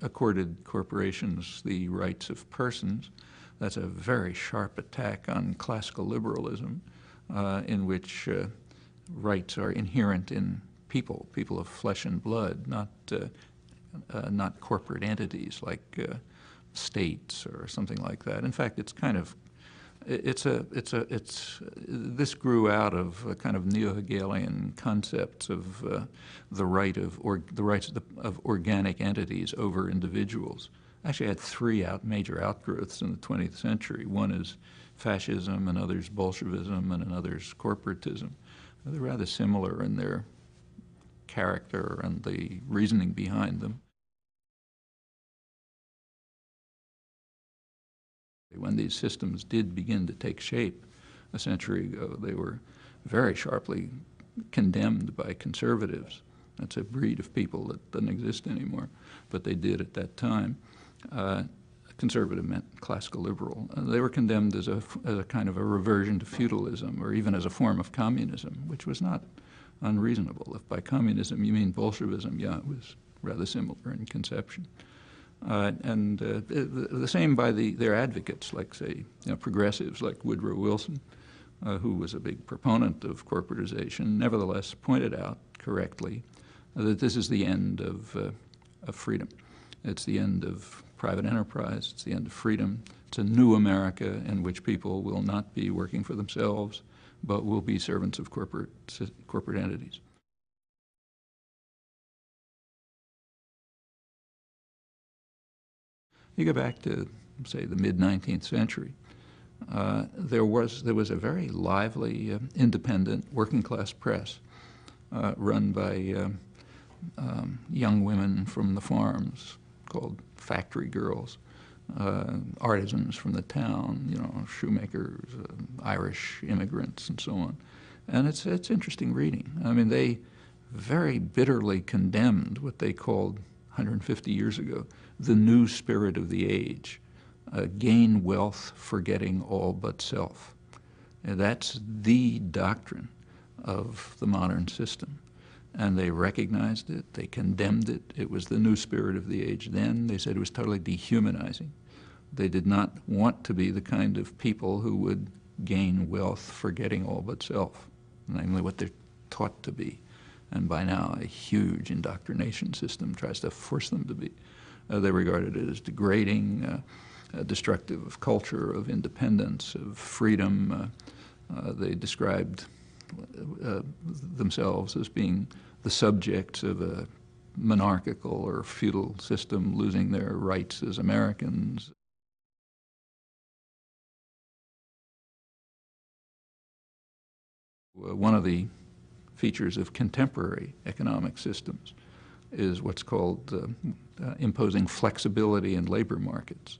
accorded corporations the rights of persons. That's a very sharp attack on classical liberalism, in which rights are inherent in people of flesh and blood, not corporate entities like states or something like that. In fact, it's kind of this grew out of a kind of neo-Hegelian concepts of the rights of organic entities over individuals. Actually, I had three major outgrowths in the 20th century. One is fascism, another's Bolshevism, and another's corporatism. They're rather similar in their character and the reasoning behind them. When these systems did begin to take shape a century ago, they were very sharply condemned by conservatives. That's a breed of people that doesn't exist anymore, but they did at that time. Conservative meant classical liberal. They were condemned as a kind of a reversion to feudalism, or even as a form of communism, which was not unreasonable. If by communism you mean Bolshevism, yeah, it was rather similar in conception. The same by their advocates, like, say, progressives like Woodrow Wilson, who was a big proponent of corporatization, nevertheless pointed out correctly that this is the end of freedom. It's the end of private enterprise. It's the end of freedom. It's a new America in which people will not be working for themselves, but will be servants of corporate entities. You go back to, say, the mid-19th century. There was a very lively, independent, working-class press run by young women from the farms called factory girls, artisans from the town, shoemakers, Irish immigrants, and so on. And it's interesting reading. I mean, they very bitterly condemned what they called 150 years ago the new spirit of the age, gain wealth forgetting all but self. And that's the doctrine of the modern system. And they recognized it, they condemned it. It was the new spirit of the age then. They said it was totally dehumanizing. They did not want to be the kind of people who would gain wealth forgetting all but self, namely what they're taught to be. And by now, a huge indoctrination system tries to force them to be. They regarded it as degrading, destructive of culture, of independence, of freedom. They described themselves as being the subjects of a monarchical or feudal system losing their rights as Americans. One of the features of contemporary economic systems is what's called imposing flexibility in labor markets.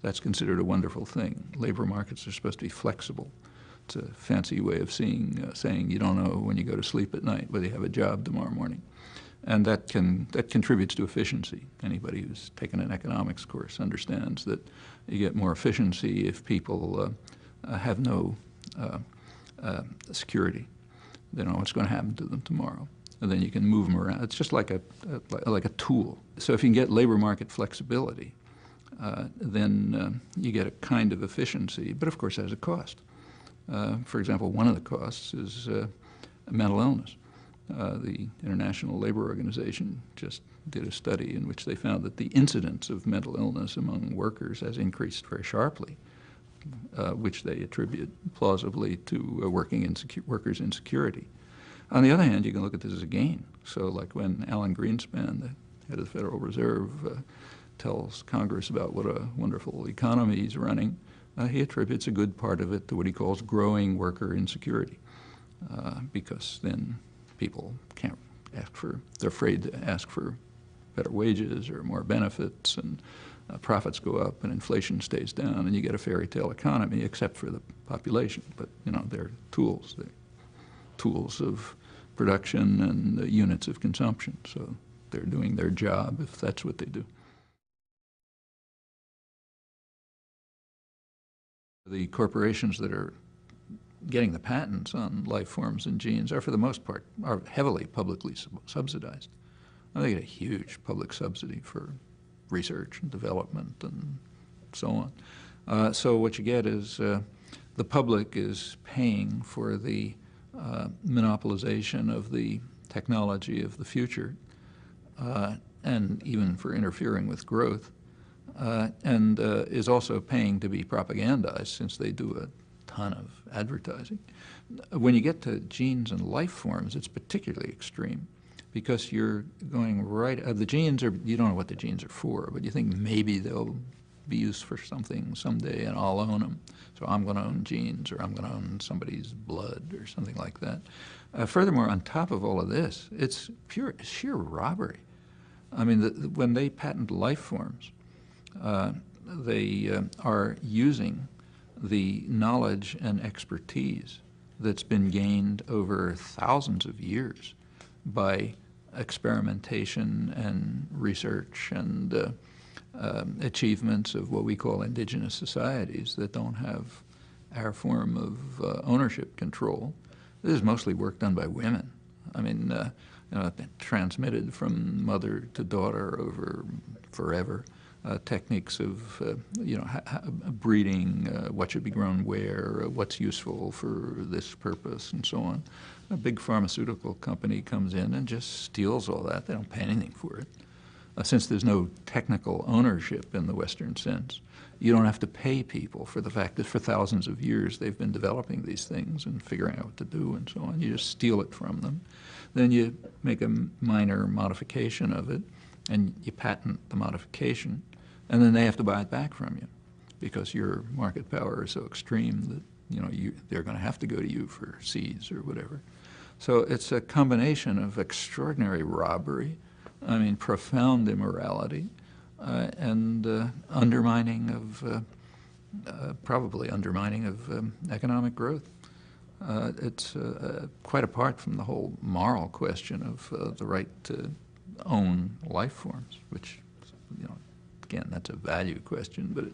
That's considered a wonderful thing. Labor markets are supposed to be flexible. It's a fancy way of saying you don't know when you go to sleep at night whether you have a job tomorrow morning. And that contributes to efficiency. Anybody who's taken an economics course understands that you get more efficiency if people have no security. They don't know what's going to happen to them tomorrow. And then you can move them around. It's just like a tool. So if you can get labor market flexibility, then you get a kind of efficiency, but of course it has a cost. For example, one of the costs is mental illness. The International Labor Organization just did a study in which they found that the incidence of mental illness among workers has increased very sharply, which they attribute plausibly to workers' insecurity. On the other hand, you can look at this as a gain. So like when Alan Greenspan, the head of the Federal Reserve, tells Congress about what a wonderful economy he's running, he attributes a good part of it to what he calls growing worker insecurity, because then people can't they're afraid to ask for better wages or more benefits, and profits go up and inflation stays down, and you get a fairy tale economy except for the population. But they're tools of production and units of consumption. So they're doing their job if that's what they do. The corporations that are getting the patents on life forms and genes are, for the most part, are heavily publicly subsidized. They get a huge public subsidy for research and development and so on. So what you get is the public is paying for the monopolization of the technology of the future, and even for interfering with growth, and is also paying to be propagandized, since they do a ton of advertising. When you get to genes and life forms, it's particularly extreme, because you're going right, the genes are, you don't know what the genes are for, but you think maybe they'll be used for something someday and I'll own them. So I'm going to own genes, or I'm going to own somebody's blood or something like that. Furthermore, on top of all of this, it's sheer robbery. I mean, when they patent life forms, they are using the knowledge and expertise that's been gained over thousands of years by experimentation and research and achievements of what we call indigenous societies that don't have our form of ownership control. This is mostly work done by women. I mean, transmitted from mother to daughter over forever. Techniques of breeding, what should be grown where, what's useful for this purpose, and so on. A big pharmaceutical company comes in and just steals all that. They don't pay anything for it. Since there's no technical ownership in the Western sense, you don't have to pay people for the fact that for thousands of years they've been developing these things and figuring out what to do and so on. You just steal it from them. Then you make a minor modification of it, and you patent the modification, and then they have to buy it back from you because your market power is so extreme that they're going to have to go to you for seeds or whatever. So it's a combination of extraordinary robbery, I mean, profound immorality, and undermining of, probably undermining of economic growth. It's quite apart from the whole moral question of the right to own life forms, which, again, that's a value question, but it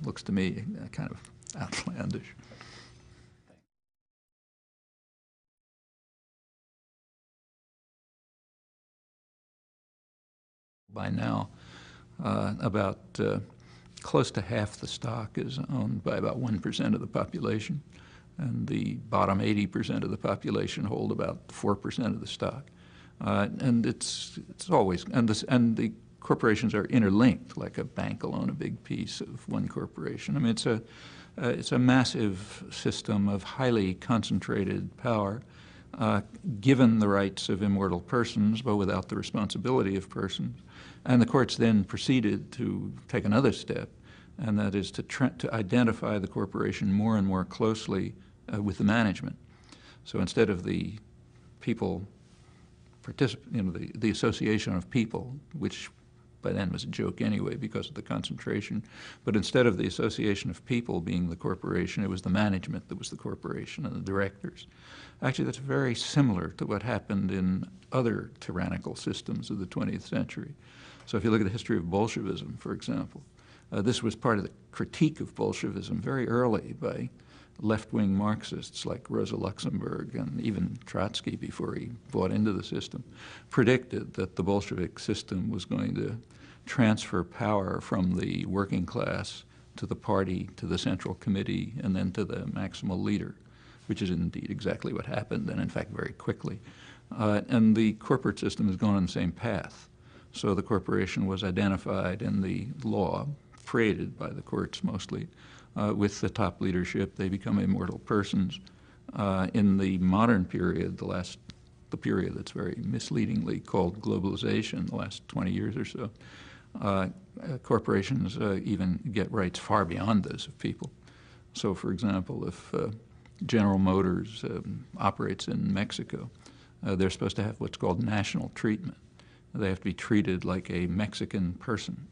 looks to me kind of outlandish. By now, about close to half the stock is owned by about 1% of the population, and the bottom 80% of the population hold about 4% of the stock. And it's always, and the corporations are interlinked, like a bank will own a big piece of one corporation. I mean, it's a massive system of highly concentrated power, given the rights of immortal persons, but without the responsibility of persons. And the courts then proceeded to take another step, and that is to identify the corporation more and more closely with the management. So instead of the people the association of people, which by then was a joke anyway because of the concentration, but instead of the association of people being the corporation, it was the management that was the corporation and the directors. Actually, that's very similar to what happened in other tyrannical systems of the 20th century. So if you look at the history of Bolshevism, for example, this was part of the critique of Bolshevism very early by left-wing Marxists like Rosa Luxemburg and even Trotsky, before he bought into the system, predicted that the Bolshevik system was going to transfer power from the working class to the party, to the central committee, and then to the maximal leader, which is indeed exactly what happened, and in fact very quickly. And the corporate system has gone on the same path. So the corporation was identified in the law, created by the courts mostly, with the top leadership. They become immortal persons. In the modern period, the period that's very misleadingly called globalization, the last 20 years or so, corporations even get rights far beyond those of people. So, for example, if General Motors operates in Mexico, they're supposed to have what's called national treatment. They have to be treated like a Mexican person.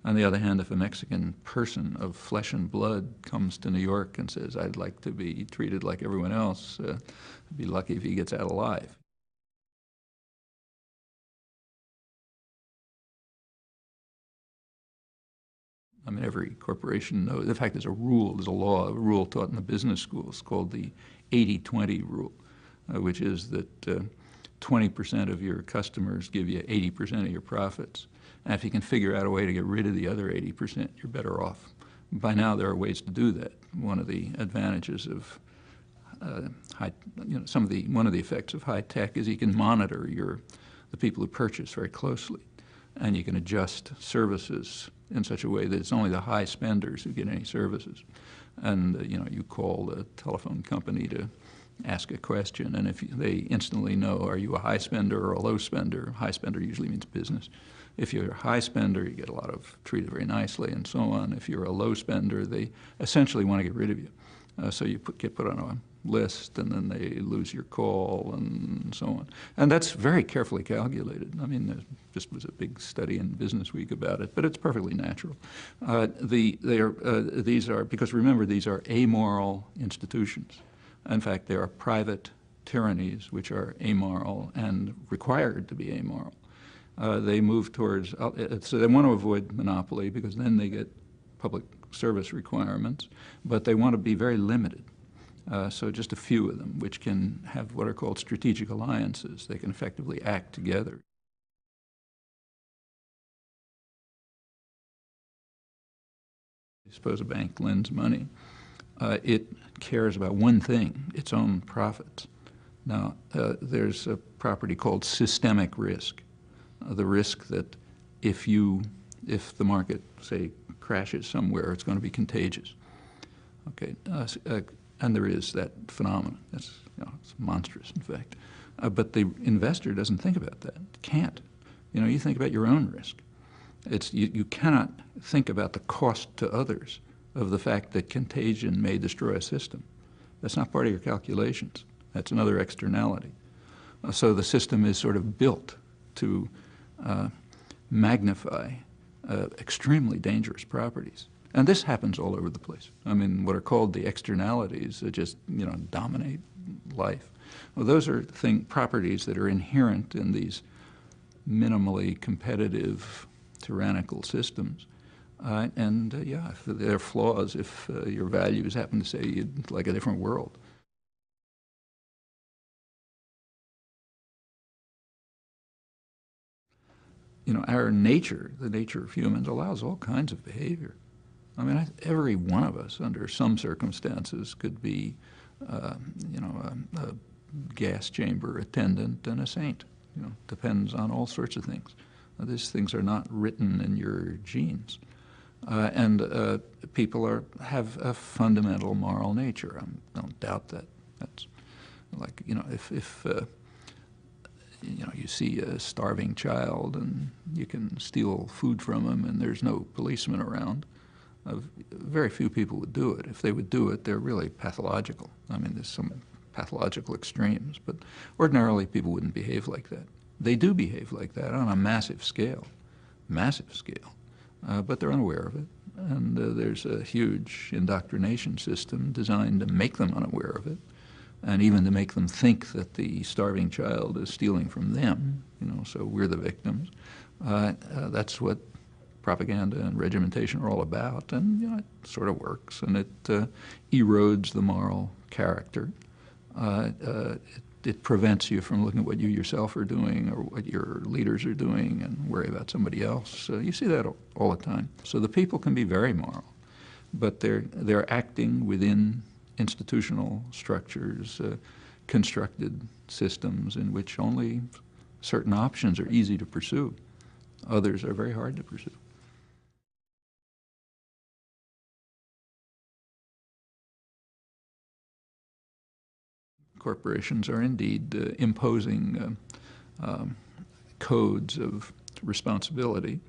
On the other hand, if a Mexican person of flesh and blood comes to New York and says, I'd like to be treated like everyone else, I'd be lucky if he gets out alive. I mean, every corporation knows. In fact, there's a rule, there's a law, a rule taught in the business schools called the 80-20 rule, which is that 20% of your customers give you 80% of your profits. And if you can figure out a way to get rid of the other 80%, you're better off. By now, there are ways to do that. One of the advantages of one of the effects of high tech is you can monitor the people who purchase very closely, and you can adjust services in such a way that it's only the high spenders who get any services. And you call the telephone company to ask a question, and if they instantly know, are you a high spender or a low spender? High spender usually means business. If you're a high spender, you get treated very nicely and so on. If you're a low spender, they essentially want to get rid of you. So you get put on a list, and then they lose your call and so on. And that's very carefully calculated. I mean, there just was a big study in Business Week about it, but it's perfectly natural. Because remember, these are amoral institutions. In fact, there are private tyrannies which are amoral and required to be amoral. They move towards, so they want to avoid monopoly because then they get public service requirements, but they want to be very limited. So just a few of them, which can have what are called strategic alliances. They can effectively act together. Suppose a bank lends money. It cares about one thing, its own profits. Now, there's a property called systemic risk. The risk that if the market, say, crashes somewhere, it's going to be contagious. Okay, and there is that phenomenon. It's monstrous, in fact. But the investor doesn't think about that. Can't. You think about your own risk. You cannot think about the cost to others of the fact that contagion may destroy a system. That's not part of your calculations. That's another externality. So the system is sort of built to magnify extremely dangerous properties. And this happens all over the place. I mean, what are called the externalities that just, dominate life. Well, those are properties that are inherent in these minimally competitive, tyrannical systems. If there are flaws, if your values happen to say you'd like a different world. Our nature, the nature of humans, allows all kinds of behavior. I mean, every one of us, under some circumstances, could be, a gas chamber attendant and a saint. Depends on all sorts of things. These things are not written in your genes. People have a fundamental moral nature. I don't doubt that. That's like, if you see a starving child and you can steal food from him and there's no policeman around, very few people would do it. If they would do it, they're really pathological. I mean, there's some pathological extremes, but ordinarily people wouldn't behave like that. They do behave like that on a massive scale, but they're unaware of it. And there's a huge indoctrination system designed to make them unaware of it, and even to make them think that the starving child is stealing from them, so we're the victims. That's what propaganda and regimentation are all about, and it sort of works, and it erodes the moral character. It prevents you from looking at what you yourself are doing or what your leaders are doing and worry about somebody else. You see that all the time. So the people can be very moral, but they're acting within institutional structures, constructed systems in which only certain options are easy to pursue. Others are very hard to pursue. Corporations are indeed imposing codes of responsibility,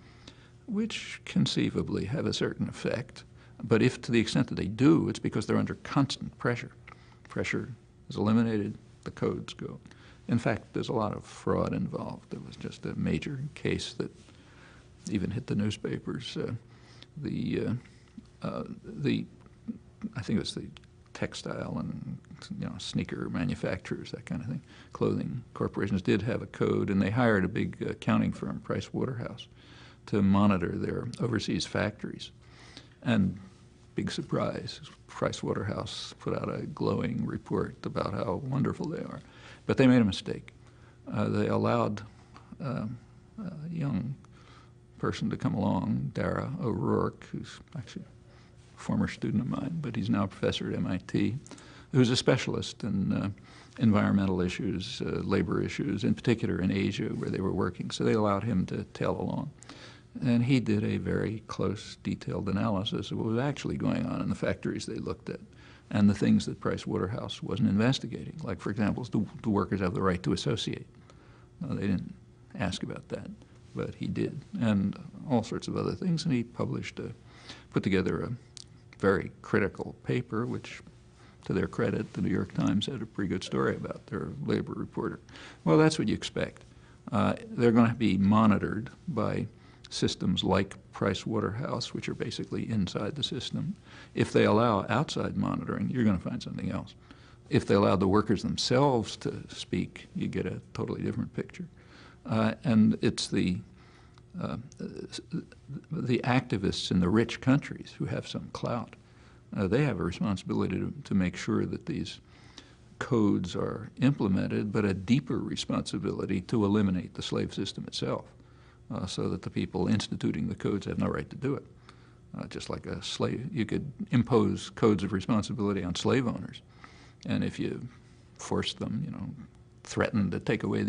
which conceivably have a certain effect. But if to the extent that they do, it's because they're under constant pressure. Pressure is eliminated, the codes go. In fact, there's a lot of fraud involved. There was just a major case that even hit the newspapers. I think it was the textile and sneaker manufacturers, that kind of thing. Clothing corporations did have a code, and they hired a big accounting firm, Price Waterhouse, to monitor their overseas factories. And big surprise, Price Waterhouse put out a glowing report about how wonderful they are. But they made a mistake. They allowed young person to come along, Dara O'Rourke, who's actually a former student of mine, but he's now a professor at MIT, who's a specialist in environmental issues, labor issues, in particular in Asia where they were working. So they allowed him to tail along. And he did a very close, detailed analysis of what was actually going on in the factories they looked at and the things that Price Waterhouse wasn't investigating. Like, for example, do workers have the right to associate? No, they didn't ask about that, but he did, and all sorts of other things. And he put together a very critical paper, which, to their credit, the New York Times had a pretty good story about, their labor reporter. Well, that's what you expect. They're going to be monitored by systems like Price Waterhouse, which are basically inside the system. If they allow outside monitoring, you're going to find something else. If they allow the workers themselves to speak, you get a totally different picture. And it's the activists in the rich countries who have some clout. They have a responsibility to make sure that these codes are implemented, but a deeper responsibility to eliminate the slave system itself, so that the people instituting the codes have no right to do it. Just like a slave, you could impose codes of responsibility on slave owners, and if you forced them, threatened to take away